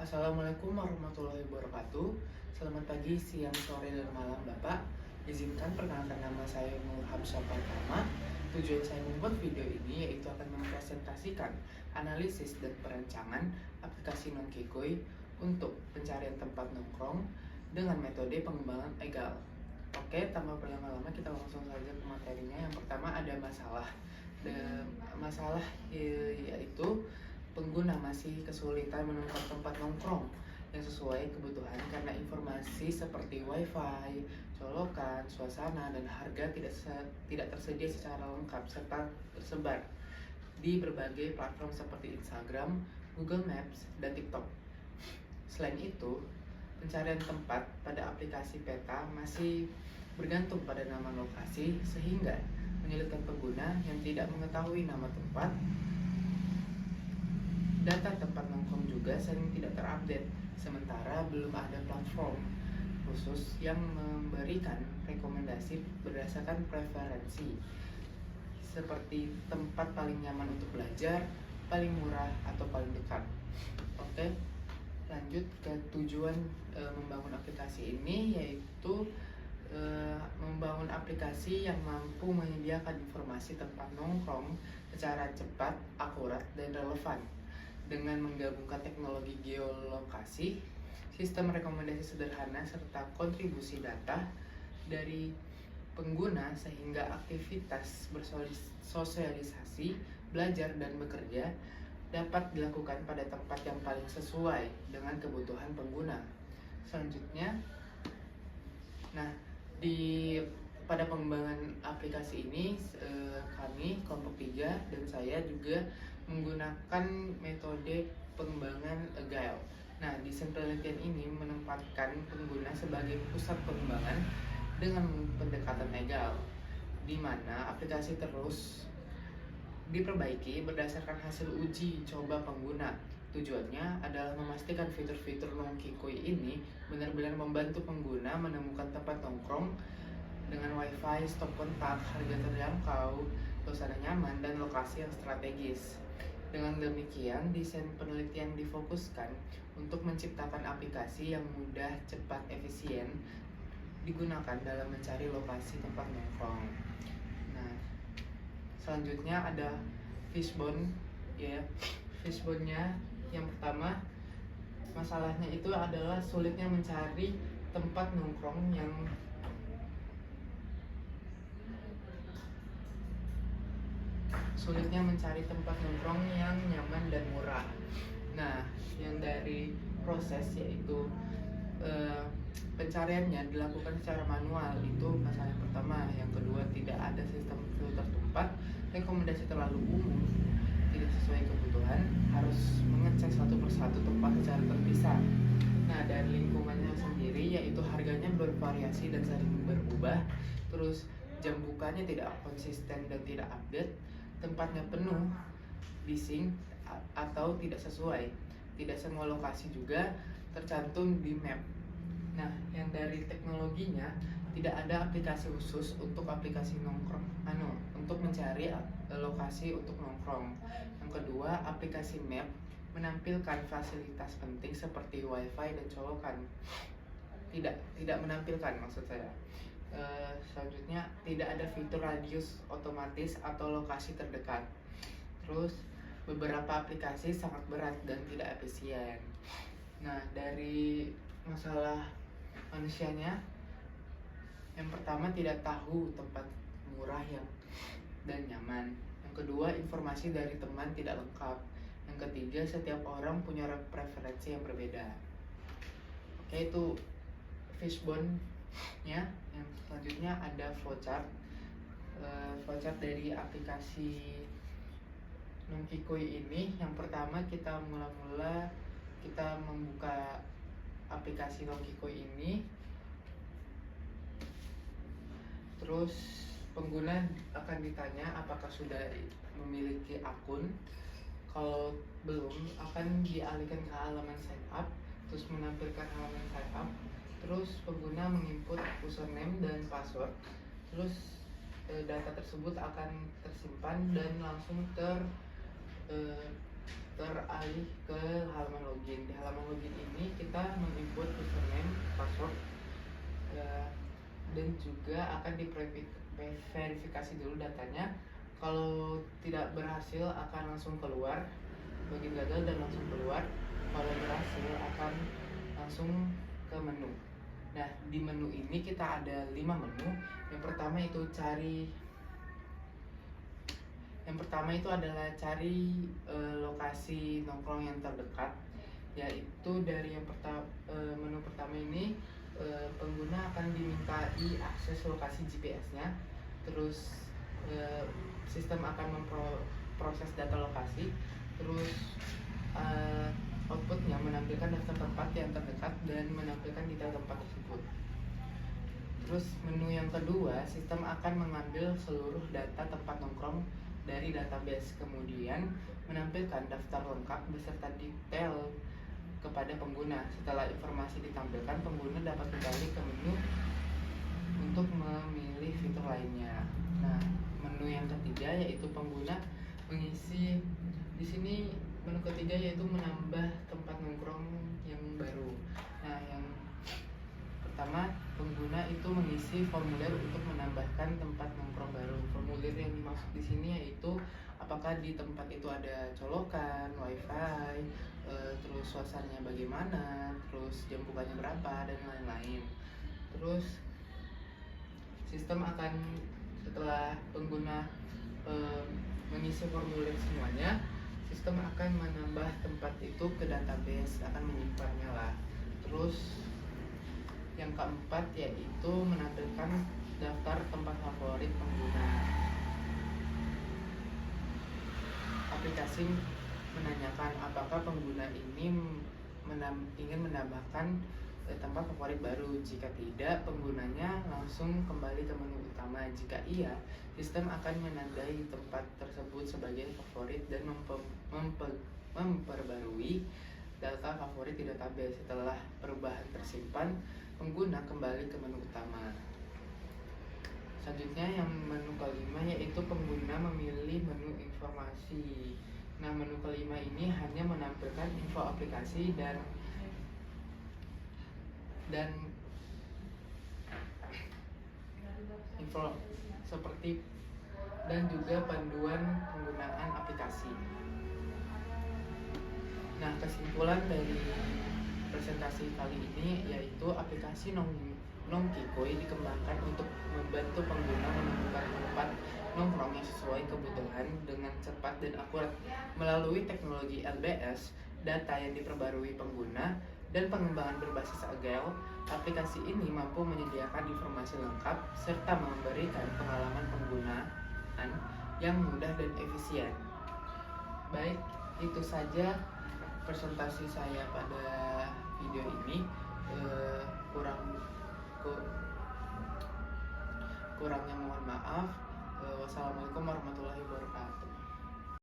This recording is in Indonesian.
Assalamualaikum warahmatullahi wabarakatuh. Selamat pagi, siang, sore, dan malam Bapak. Izinkan perkenalkan nama saya Nur Hamzah Pratama. Tujuan saya membuat video ini yaitu akan mempresentasikan analisis dan perancangan aplikasi non-Kikoi untuk pencarian tempat nongkrong dengan metode pengembangan egal. Oke, tanpa berlama-lama kita langsung saja ke materinya. Yang pertama ada masalah. Masalah yaitu pengguna masih kesulitan menemukan tempat nongkrong yang sesuai kebutuhan karena informasi seperti wifi, colokan, suasana, dan harga tidak tersedia secara lengkap serta tersebar di berbagai platform seperti Instagram, Google Maps, dan TikTok. Selain itu, pencarian tempat pada aplikasi peta masih bergantung pada nama lokasi sehingga menyulitkan pengguna yang tidak mengetahui nama tempat. Data tempat nongkrong juga sering tidak terupdate, sementara belum ada platform khusus yang memberikan rekomendasi berdasarkan preferensi, seperti tempat paling nyaman untuk belajar, paling murah, atau paling dekat. Oke, lanjut ke tujuan membangun aplikasi ini, yaitu membangun aplikasi yang mampu menyediakan informasi tempat nongkrong secara cepat, akurat, dan relevan. Dengan menggabungkan teknologi geolokasi, sistem rekomendasi sederhana, serta kontribusi data dari pengguna sehingga aktivitas bersosialisasi, belajar, dan bekerja dapat dilakukan pada tempat yang paling sesuai dengan kebutuhan pengguna. Selanjutnya, pada pengembangan aplikasi ini kami kelompok 3 dan saya juga menggunakan metode pengembangan agile. Nah, desain penelitian ini menempatkan pengguna sebagai pusat pengembangan dengan pendekatan agile, di mana aplikasi terus diperbaiki berdasarkan hasil uji coba pengguna. Tujuannya adalah memastikan fitur-fitur non-Kikoi ini benar-benar membantu pengguna menemukan tempat nongkrong dengan wifi, stop kontak, harga terjangkau, suasana nyaman, dan lokasi yang strategis. Dengan demikian, desain penelitian difokuskan untuk menciptakan aplikasi yang mudah, cepat, efisien digunakan dalam mencari lokasi tempat nongkrong. Nah, selanjutnya ada fishbone, ya. Fishbone-nya yang pertama, masalahnya itu adalah sulitnya mencari tempat nongkrong yang nyaman dan murah. Nah, yang dari proses yaitu pencariannya dilakukan secara manual, itu masalah yang pertama. Yang kedua, tidak ada sistem filter tempat, rekomendasi terlalu umum, tidak sesuai kebutuhan, harus mengecek satu persatu tempat secara terpisah. Nah, dari lingkungannya sendiri, yaitu harganya bervariasi dan sering berubah, terus jam bukanya tidak konsisten dan tidak update, tempatnya penuh, bising, atau tidak sesuai. Tidak semua lokasi juga tercantum di map. Nah, yang dari teknologinya, tidak ada aplikasi khusus untuk aplikasi nongkrong, untuk mencari lokasi untuk nongkrong. Yang kedua, aplikasi map menampilkan fasilitas penting seperti wifi dan colokan. Tidak menampilkan, maksud saya. Selanjutnya, tidak ada fitur radius otomatis atau lokasi terdekat. Terus, beberapa aplikasi sangat berat dan tidak efisien. Nah, dari masalah manusianya, yang pertama, tidak tahu tempat murah dan nyaman. Yang kedua, informasi dari teman tidak lengkap. Yang ketiga, setiap orang punya preferensi yang berbeda. Oke, itu fishbone-nya. Yang selanjutnya ada flowchart. Flowchart dari aplikasi non-Kikoi ini. Yang pertama, kita membuka aplikasi non-Kikoi ini. Terus pengguna akan ditanya apakah sudah memiliki akun. Kalau belum, akan dialihkan ke halaman sign up, terus menampilkan halaman sign up. Terus pengguna menginput username dan password. Terus data tersebut akan tersimpan dan langsung teralih ke halaman login. Di halaman login ini kita menginput username, password, dan juga akan diverifikasi dulu datanya. Kalau tidak berhasil akan langsung keluar, bagian gagal dan langsung keluar. Kalau berhasil akan langsung ke menu. Nah, di menu ini kita ada 5 menu. Yang pertama itu adalah cari lokasi nongkrong yang terdekat, yaitu dari menu pertama ini pengguna akan dimintai akses lokasi GPS-nya. Terus sistem akan memproses data lokasi. Terus outputnya menampilkan daftar tempat yang terdekat dan menampilkan detail tempat tersebut. Terus menu yang kedua, sistem akan mengambil seluruh data tempat nongkrong dari database, kemudian menampilkan daftar lengkap beserta detail kepada pengguna. Setelah informasi ditampilkan, pengguna dapat kembali ke menu untuk memilih fitur lainnya. Nah, menu yang ketiga yaitu pengguna mengisi. Di sini menu ketiga yaitu menambah tempat nongkrong yang baru. Nah, yang pertama, pengguna itu mengisi formulir untuk menambahkan tempat nongkrong baru. Formulir yang dimaksud di sini yaitu apakah di tempat itu ada colokan, wifi, terus suasananya bagaimana, terus jam bukanya berapa, dan lain-lain. Terus sistem akan, setelah pengguna mengisi formulir semuanya, sistem akan menambah tempat itu ke database, akan menyimpannya lah. Terus yang keempat yaitu menampilkan daftar tempat favorit pengguna. Aplikasi menanyakan apakah pengguna ini ingin menambahkan tempat favorit baru. Jika tidak, penggunanya langsung kembali ke menu utama. Jika iya, sistem akan menandai tempat tersebut sebagai favorit dan memperbarui data favorit di database. Setelah perubahan tersimpan, pengguna kembali ke menu utama. Selanjutnya yang menu kelima yaitu pengguna memilih menu informasi. Nah, menu kelima ini hanya menampilkan info aplikasi dan info seperti dan juga panduan penggunaan aplikasi. Nah, kesimpulan dari presentasi kali ini yaitu aplikasi Nongkikoy dikembangkan untuk membantu pengguna menemukan tempat nongkrong yang sesuai kebutuhan dengan cepat dan akurat. Melalui teknologi LBS, data yang diperbarui pengguna, dan pengembangan berbasis agile, aplikasi ini mampu menyediakan informasi lengkap serta memberikan pengalaman penggunaan yang mudah dan efisien. Baik, itu saja presentasi saya pada video ini. Kurangnya mohon maaf. Wassalamualaikum warahmatullahi wabarakatuh.